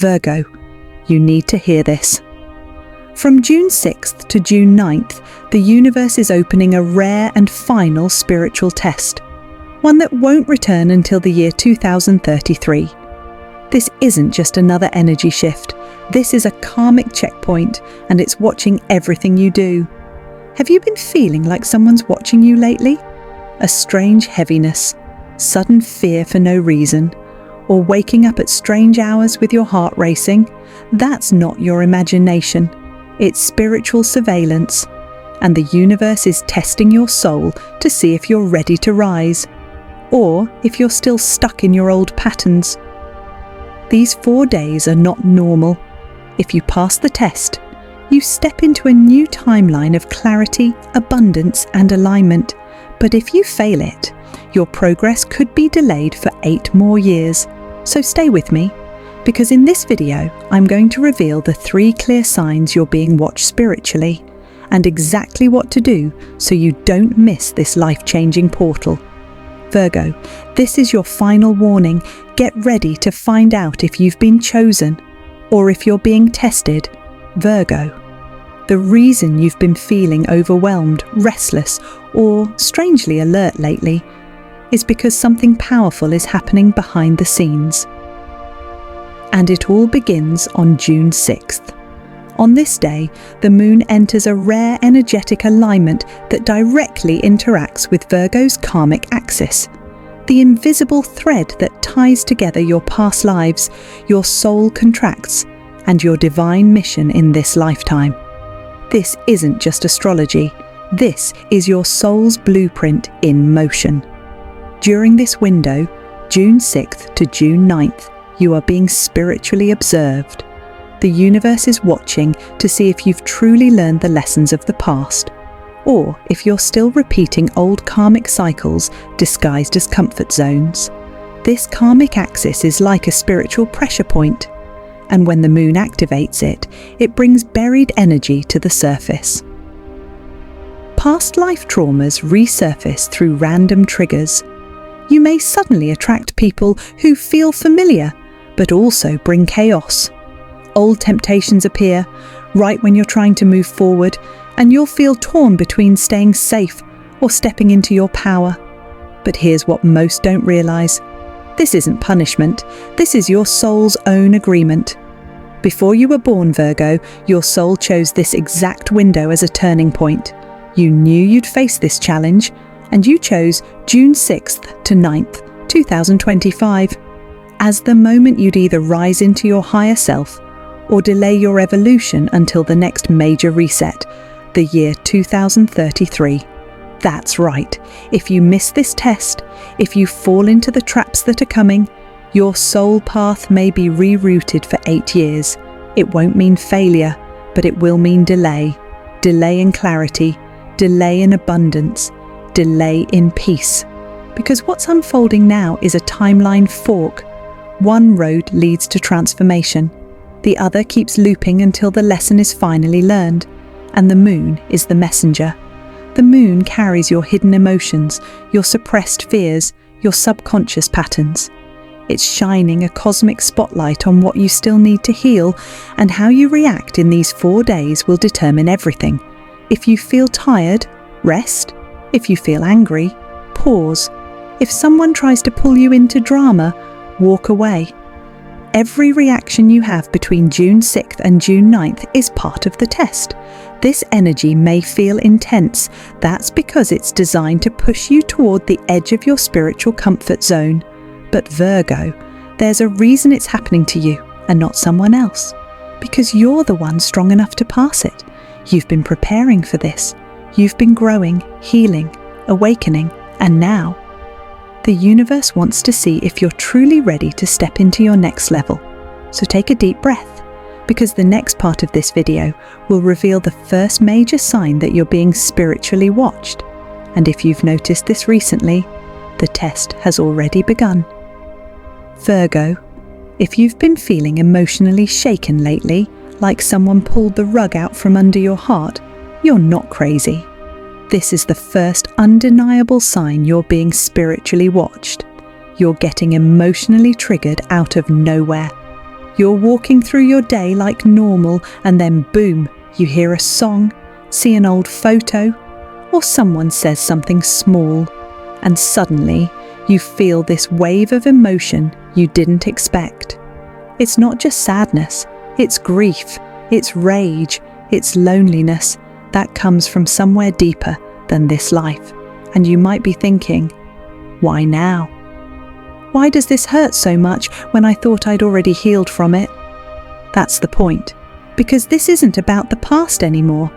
Virgo, you need to hear this. From June 6th to June 9th, the universe is opening a rare and final spiritual test, one that won't return until the year 2033. This isn't just another energy shift. This is a karmic checkpoint, and it's watching everything you do. Have you been feeling like someone's watching you lately? A strange heaviness, sudden fear for no reason, or waking up at strange hours with your heart racing? That's not your imagination. It's spiritual surveillance, and the universe is testing your soul to see if you're ready to rise, or if you're still stuck in your old patterns. These 4 days are not normal. If you pass the test, you step into a new timeline of clarity, abundance, and alignment. But if you fail it, your progress could be delayed for 8 more years. So stay with me, because in this video, I'm going to reveal the 3 clear signs you're being watched spiritually, and exactly what to do so you don't miss this life-changing portal. Virgo, this is your final warning. Get ready to find out if you've been chosen, or if you're being tested. Virgo, the reason you've been feeling overwhelmed, restless, or strangely alert lately is because something powerful is happening behind the scenes. And it all begins on June 6th. On this day, the moon enters a rare energetic alignment that directly interacts with Virgo's karmic axis, the invisible thread that ties together your past lives, your soul contracts, and your divine mission in this lifetime. This isn't just astrology. This is your soul's blueprint in motion. During this window, June 6th to June 9th, you are being spiritually observed. The universe is watching to see if you've truly learned the lessons of the past, or if you're still repeating old karmic cycles disguised as comfort zones. This karmic axis is like a spiritual pressure point, and when the moon activates it, it brings buried energy to the surface. Past life traumas resurface through random triggers. You may suddenly attract people who feel familiar, but also bring chaos. Old temptations appear right when you're trying to move forward, and you'll feel torn between staying safe or stepping into your power. But here's what most don't realize. This isn't punishment. This is your soul's own agreement. Before you were born, Virgo, your soul chose this exact window as a turning point. You knew you'd face this challenge, and you chose June 6th to 9th, 2025, as the moment you'd either rise into your higher self or delay your evolution until the next major reset, the year 2033. That's right. If you miss this test, if you fall into the traps that are coming, your soul path may be rerouted for 8 years. It won't mean failure, but it will mean delay. Delay in clarity, delay in abundance, delay in peace. Because what's unfolding now is a timeline fork. One road leads to transformation. The other keeps looping until the lesson is finally learned, and the moon is the messenger. The moon carries your hidden emotions, your suppressed fears, your subconscious patterns. It's shining a cosmic spotlight on what you still need to heal, and how you react in these 4 days will determine everything. If you feel tired, rest. If you feel angry, pause. If someone tries to pull you into drama, walk away. Every reaction you have between June 6th and June 9th is part of the test. This energy may feel intense. That's because it's designed to push you toward the edge of your spiritual comfort zone. But Virgo, there's a reason it's happening to you and not someone else. Because you're the one strong enough to pass it. You've been preparing for this. You've been growing, healing, awakening, and now the universe wants to see if you're truly ready to step into your next level. So take a deep breath, because the next part of this video will reveal the first major sign that you're being spiritually watched. And if you've noticed this recently, the test has already begun. Virgo, if you've been feeling emotionally shaken lately, like someone pulled the rug out from under your heart, you're not crazy. This is the first undeniable sign you're being spiritually watched. You're getting emotionally triggered out of nowhere. You're walking through your day like normal, and then boom, you hear a song, see an old photo, or someone says something small, and suddenly you feel this wave of emotion you didn't expect. It's not just sadness, it's grief, it's rage, it's loneliness that comes from somewhere deeper than this life. And you might be thinking, why now? Why does this hurt so much when I thought I'd already healed from it? That's the point, because this isn't about the past anymore.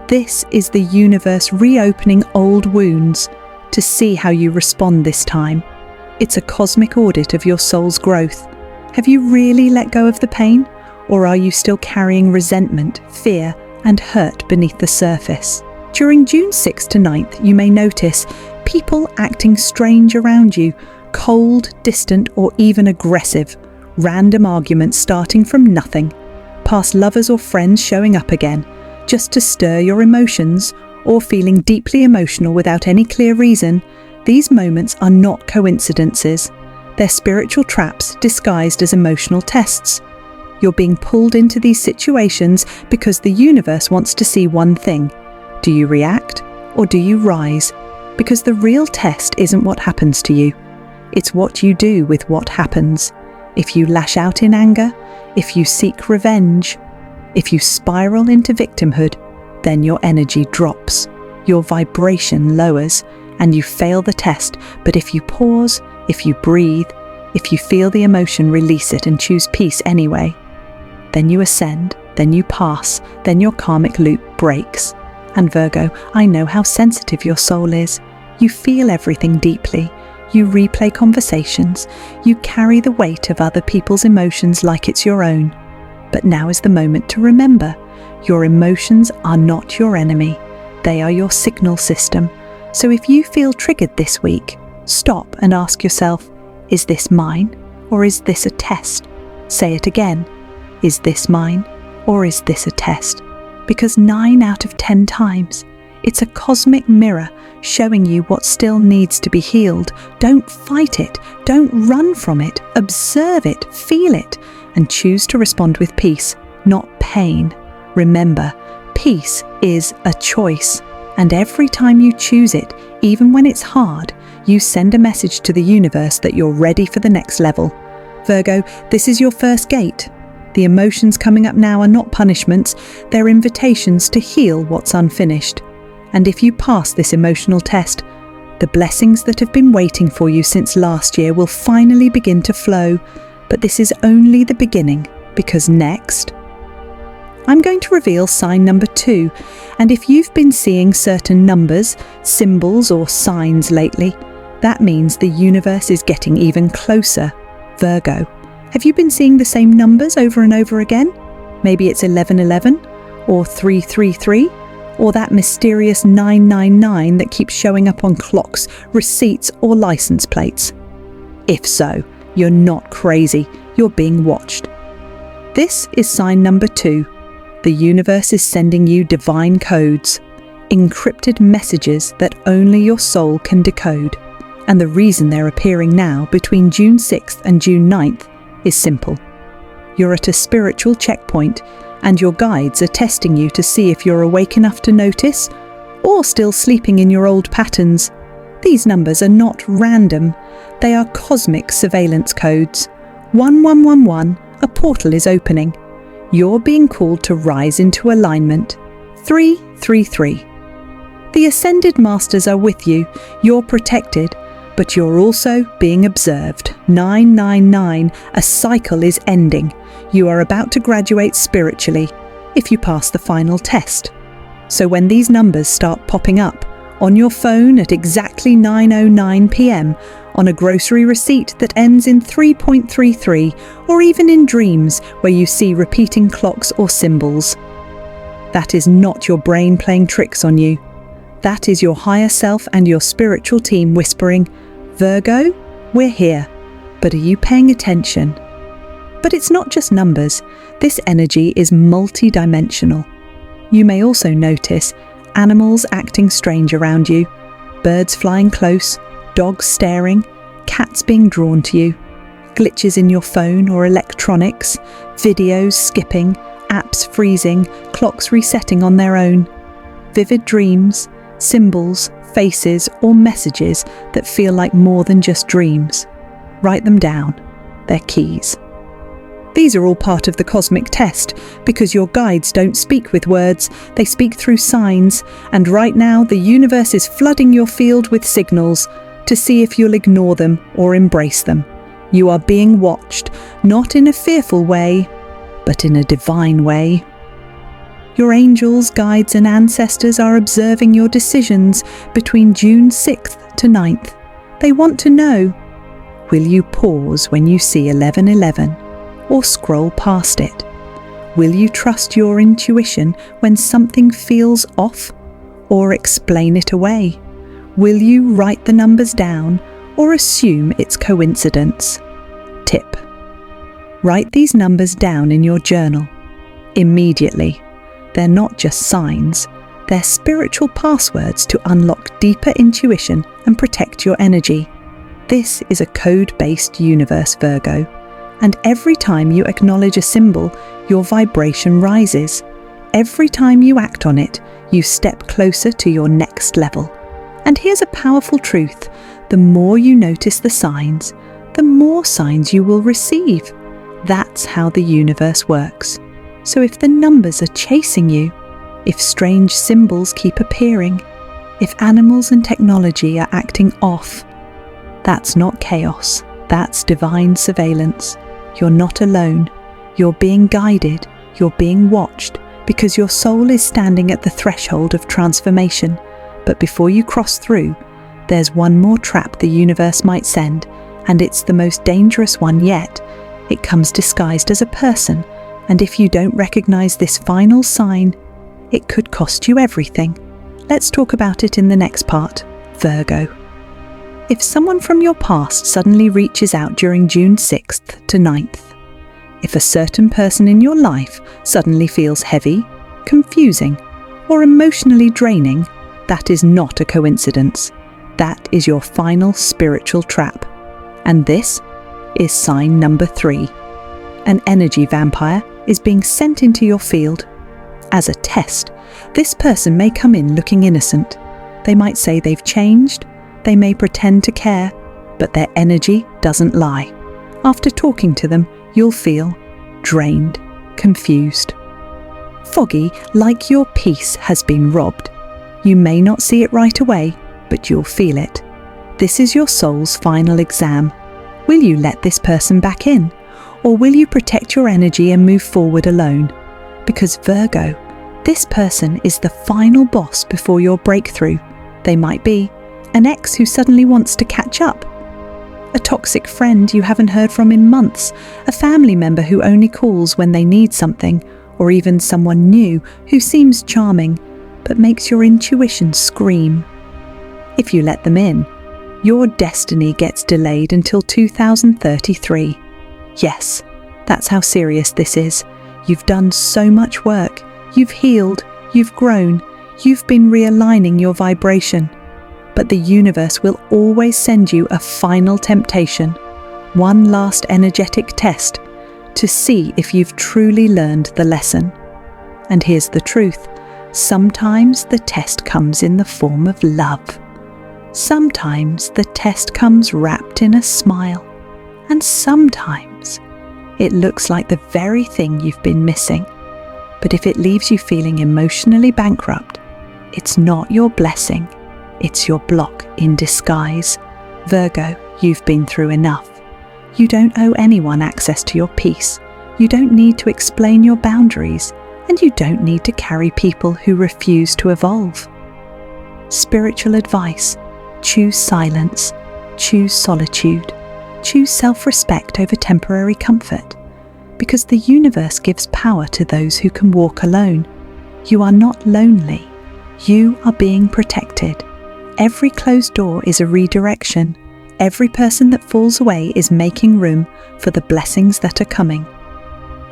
This is the universe reopening old wounds to see how you respond this time. It's a cosmic audit of your soul's growth. Have you really let go of the pain, or are you still carrying resentment, fear, and hurt beneath the surface? During June 6th to 9th, you may notice people acting strange around you, cold, distant, or even aggressive. Random arguments starting from nothing. Past lovers or friends showing up again, just to stir your emotions, or feeling deeply emotional without any clear reason. These moments are not coincidences. They're spiritual traps disguised as emotional tests. You're being pulled into these situations because the universe wants to see one thing. Do you react, or do you rise? Because the real test isn't what happens to you. It's what you do with what happens. If you lash out in anger, if you seek revenge, if you spiral into victimhood, then your energy drops, your vibration lowers, and you fail the test. But if you pause, if you breathe, if you feel the emotion, release it and choose peace anyway, then you ascend, then you pass, then your karmic loop breaks. And Virgo, I know how sensitive your soul is. You feel everything deeply. You replay conversations. You carry the weight of other people's emotions like it's your own. But now is the moment to remember, your emotions are not your enemy. They are your signal system. So if you feel triggered this week, stop and ask yourself, is this mine, or is this a test? Say it again. Is this mine, or is this a test? Because 9 out of 10 times, it's a cosmic mirror showing you what still needs to be healed. Don't fight it. Don't run from it. Observe it, feel it, and choose to respond with peace, not pain. Remember, peace is a choice. And every time you choose it, even when it's hard, you send a message to the universe that you're ready for the next level. Virgo, this is your first gate. The emotions coming up now are not punishments, they're invitations to heal what's unfinished. And if you pass this emotional test, the blessings that have been waiting for you since last year will finally begin to flow. But this is only the beginning, because next, I'm going to reveal sign number 2. And if you've been seeing certain numbers, symbols, or signs lately, that means the universe is getting even closer. Virgo, have you been seeing the same numbers over and over again? Maybe it's 1111, or 333, or that mysterious 999 that keeps showing up on clocks, receipts, or license plates. If so, you're not crazy, you're being watched. This is sign number 2. The universe is sending you divine codes, encrypted messages that only your soul can decode. And the reason they're appearing now between June 6th and June 9th is simple. You're at a spiritual checkpoint, and your guides are testing you to see if you're awake enough to notice, or still sleeping in your old patterns. These numbers are not random. They are cosmic surveillance codes. 1111, a portal is opening. You're being called to rise into alignment. 333. The Ascended Masters are with you. You're protected, but you're also being observed. 999, a cycle is ending. You are about to graduate spiritually, if you pass the final test. So when these numbers start popping up on your phone at exactly 9:09 p.m, on a grocery receipt that ends in 3.33, or even in dreams where you see repeating clocks or symbols, that is not your brain playing tricks on you. That is your higher self and your spiritual team whispering, Virgo, we're here, but are you paying attention? But it's not just numbers. This energy is multi-dimensional. You may also notice animals acting strange around you, birds flying close, dogs staring, cats being drawn to you, glitches in your phone or electronics, Videos skipping, apps freezing, clocks resetting on their own. Vivid dreams, symbols, faces, or messages that feel like more than just dreams. Write them down. They're keys. These are all part of the cosmic test, because your guides don't speak with words, they speak through signs, and right now the universe is flooding your field with signals to see if you'll ignore them or embrace them. You are being watched, not in a fearful way, but in a divine way. Your angels, guides and ancestors are observing your decisions between June 6th to 9th. They want to know, will you pause when you see 1111 or scroll past it? Will you trust your intuition when something feels off or explain it away? Will you write the numbers down or assume it's coincidence? Tip: write these numbers down in your journal immediately. They're not just signs, they're spiritual passwords to unlock deeper intuition and protect your energy. This is a code-based universe, Virgo, and every time you acknowledge a symbol, your vibration rises. Every time you act on it, you step closer to your next level. And here's a powerful truth: the more you notice the signs, the more signs you will receive. That's how the universe works. So if the numbers are chasing you, if strange symbols keep appearing, if animals and technology are acting off, that's not chaos, that's divine surveillance. You're not alone. You're being guided, you're being watched, because your soul is standing at the threshold of transformation. But before you cross through, there's one more trap the universe might send, and it's the most dangerous one yet. It comes disguised as a person, and if you don't recognize this final sign, it could cost you everything. Let's talk about it in the next part, Virgo. If someone from your past suddenly reaches out during June 6th to 9th, if a certain person in your life suddenly feels heavy, confusing, or emotionally draining, that is not a coincidence. That is your final spiritual trap. And this is sign number 3. An energy vampire is being sent into your field. As a test, this person may come in looking innocent. They might say they've changed, they may pretend to care, but their energy doesn't lie. After talking to them, you'll feel drained, confused, foggy, like your peace has been robbed. You may not see it right away, but you'll feel it. This is your soul's final exam. Will you let this person back in? Or will you protect your energy and move forward alone? Because Virgo, this person is the final boss before your breakthrough. They might be an ex who suddenly wants to catch up, a toxic friend you haven't heard from in months, a family member who only calls when they need something, or even someone new who seems charming but makes your intuition scream. If you let them in, your destiny gets delayed until 2033. Yes, that's how serious this is. You've done so much work. You've healed, you've grown, you've been realigning your vibration. But the universe will always send you a final temptation, one last energetic test, to see if you've truly learned the lesson. And here's the truth. Sometimes the test comes in the form of love. Sometimes the test comes wrapped in a smile. And sometimes it looks like the very thing you've been missing. But if it leaves you feeling emotionally bankrupt, it's not your blessing, it's your block in disguise. Virgo, you've been through enough. You don't owe anyone access to your peace. You don't need to explain your boundaries, and you don't need to carry people who refuse to evolve. Spiritual advice: choose silence, choose solitude, choose self-respect over temporary comfort, because the universe gives power to those who can walk alone. You are not lonely. You are being protected. Every closed door is a redirection. Every person that falls away is making room for the blessings that are coming.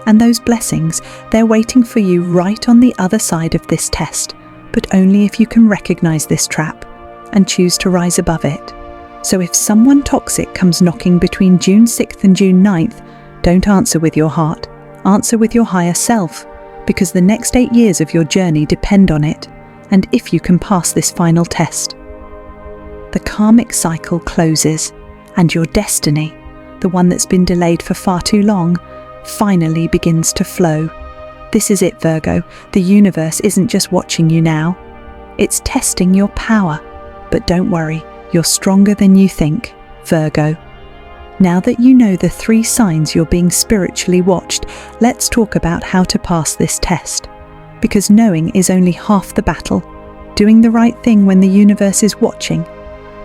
And those blessings, they're waiting for you right on the other side of this test, but only if you can recognize this trap and choose to rise above it. So if someone toxic comes knocking between June 6th and June 9th, don't answer with your heart. Answer with your higher self, because the next 8 years of your journey depend on it, and if you can pass this final test. The karmic cycle closes, and your destiny, the one that's been delayed for far too long, finally begins to flow. This is it, Virgo. The universe isn't just watching you now. It's testing your power. But don't worry, you're stronger than you think, Virgo. Now that you know the 3 signs you're being spiritually watched, let's talk about how to pass this test. Because knowing is only half the battle. Doing the right thing when the universe is watching,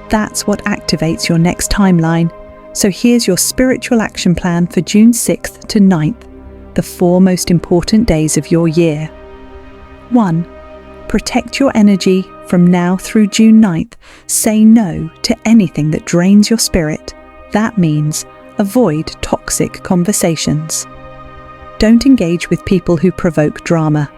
that's what activates your next timeline. So here's your spiritual action plan for June 6th to 9th, the 4 most important days of your year. 1. Protect your energy from now through June 9th. Say no to anything that drains your spirit. That means avoid toxic conversations. Don't engage with people who provoke drama.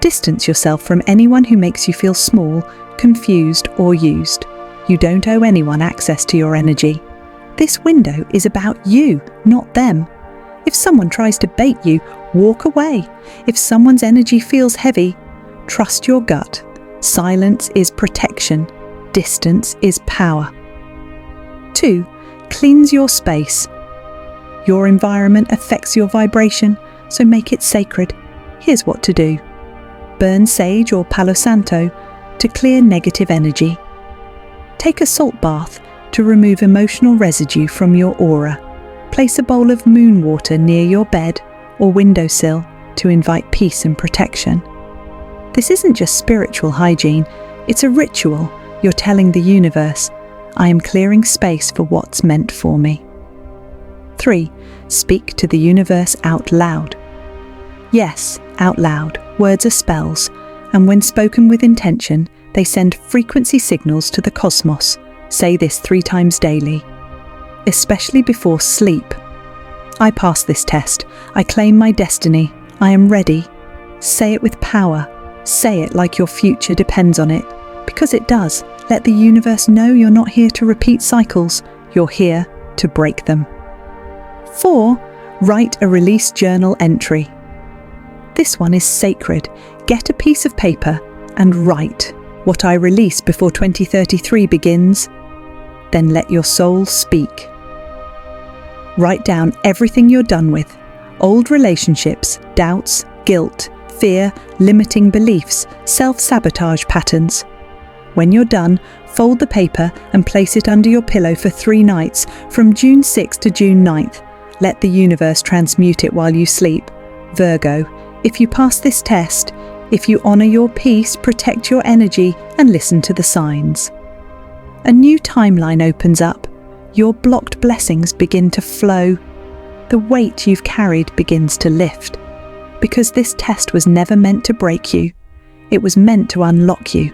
Distance yourself from anyone who makes you feel small, confused, or used. You don't owe anyone access to your energy. This window is about you, not them. If someone tries to bait you, walk away. If someone's energy feels heavy, trust your gut. Silence is protection. Distance is power. 2. Cleanse your space. Your environment affects your vibration, so make it sacred. Here's what to do. Burn sage or Palo Santo to clear negative energy. Take a salt bath to remove emotional residue from your aura. Place a bowl of moon water near your bed or windowsill to invite peace and protection. This isn't just spiritual hygiene, it's a ritual. You're telling the universe, I am clearing space for what's meant for me. 3. Speak to the universe out loud. Yes, out loud. Words are spells, and when spoken with intention, they send frequency signals to the cosmos. Say this 3 times daily, especially before sleep. I pass this test. I claim my destiny. I am ready. Say it with power. Say it like your future depends on it, because it does. Let the universe know you're not here to repeat cycles. You're here to break them. 4. Write a release journal entry. This one is sacred. Get a piece of paper and write what I release before 2033 begins. Then let your soul speak. Write down everything you're done with. Old relationships, doubts, guilt, fear, limiting beliefs, self-sabotage patterns. When you're done, fold the paper and place it under your pillow for 3 nights from June 6th to June 9th. Let the universe transmute it while you sleep. Virgo, if you pass this test, if you honor your peace, protect your energy, and listen to the signs, a new timeline opens up. Your blocked blessings begin to flow. The weight you've carried begins to lift. Because this test was never meant to break you. It was meant to unlock you.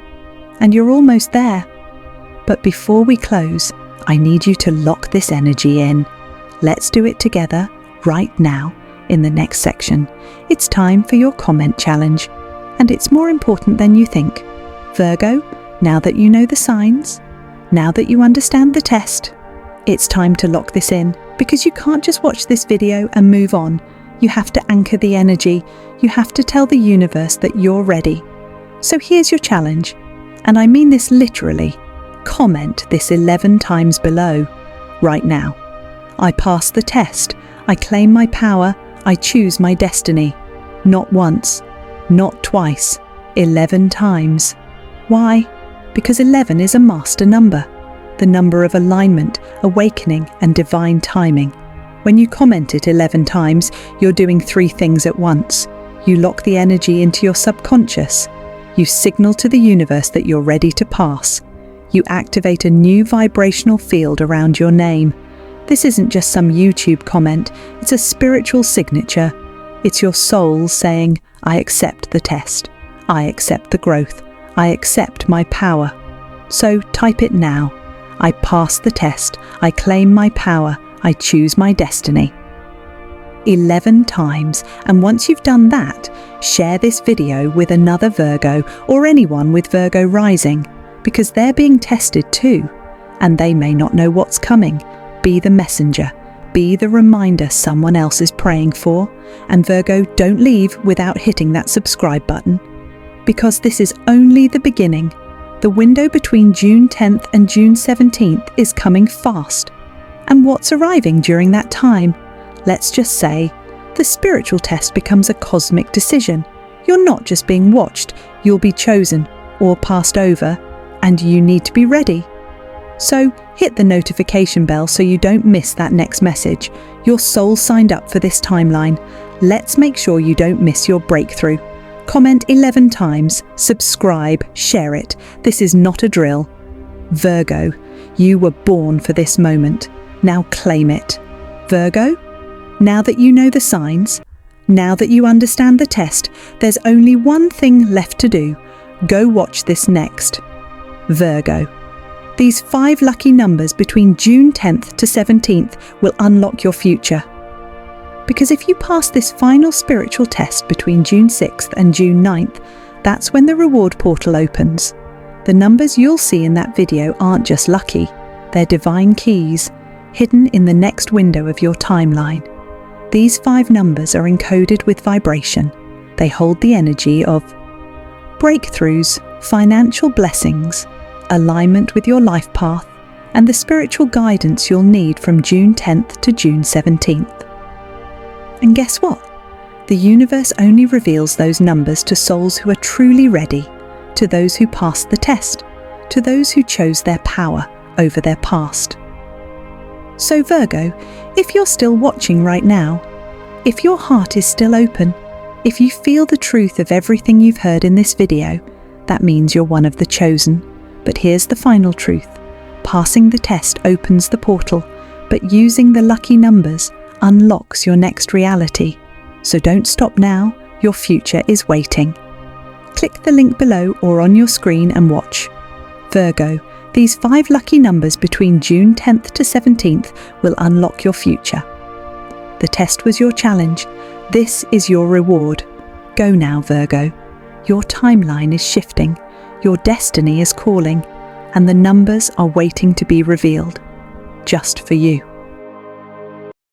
And you're almost there. But before we close, I need you to lock this energy in. Let's do it together, right now, in the next section. It's time for your comment challenge. And it's more important than you think. Virgo, now that you know the signs, now that you understand the test, it's time to lock this in, because you can't just watch this video and move on. You have to anchor the energy. You have to tell the universe that you're ready. So here's your challenge, and I mean this literally. Comment this 11 times below, right now. I pass the test. I claim my power. I choose my destiny. Not once, not twice, 11 times. Why? Because 11 is a master number, the number of alignment, awakening, and divine timing. When you comment it 11 times, you're doing 3 things at once. You lock the energy into your subconscious. You signal to the universe that you're ready to pass. You activate a new vibrational field around your name. This isn't just some YouTube comment, it's a spiritual signature. It's your soul saying, I accept the test. I accept the growth. I accept my power. So type it now. I pass the test. I claim my power. I choose my destiny. 11 times, and once you've done that, share this video with another Virgo or anyone with Virgo rising, because they're being tested too, and they may not know what's coming. Be the messenger. Be the reminder someone else is praying for. And Virgo, don't leave without hitting that subscribe button. Because this is only the beginning. The window between June 10th and June 17th is coming fast. And what's arriving during that time? Let's just say, the spiritual test becomes a cosmic decision. You're not just being watched, you'll be chosen or passed over, and you need to be ready. So hit the notification bell so you don't miss that next message. Your soul signed up for this timeline. Let's make sure you don't miss your breakthrough. Comment 11 times, subscribe, share it. This is not a drill. Virgo, you were born for this moment. Now claim it. Virgo, now that you know the signs, now that you understand the test, there's only one thing left to do. Go watch this next. Virgo, these 5 lucky numbers between June 10th to 17th will unlock your future. Because if you pass this final spiritual test between June 6th and June 9th, that's when the reward portal opens. The numbers you'll see in that video aren't just lucky, they're divine keys, hidden in the next window of your timeline. These 5 numbers are encoded with vibration. They hold the energy of breakthroughs, financial blessings, alignment with your life path, and the spiritual guidance you'll need from June 10th to June 17th. And guess what? The universe only reveals those numbers to souls who are truly ready, to those who passed the test, to those who chose their power over their past. So Virgo, if you're still watching right now, if your heart is still open, if you feel the truth of everything you've heard in this video, that means you're one of the chosen. But here's the final truth. Passing the test opens the portal, but using the lucky numbers unlocks your next reality. So don't stop now, your future is waiting. Click the link below or on your screen and watch. Virgo, these 5 lucky numbers between June 10th to 17th will unlock your future. The test was your challenge. This is your reward. Go now, Virgo. Your timeline is shifting. Your destiny is calling, and the numbers are waiting to be revealed, just for you.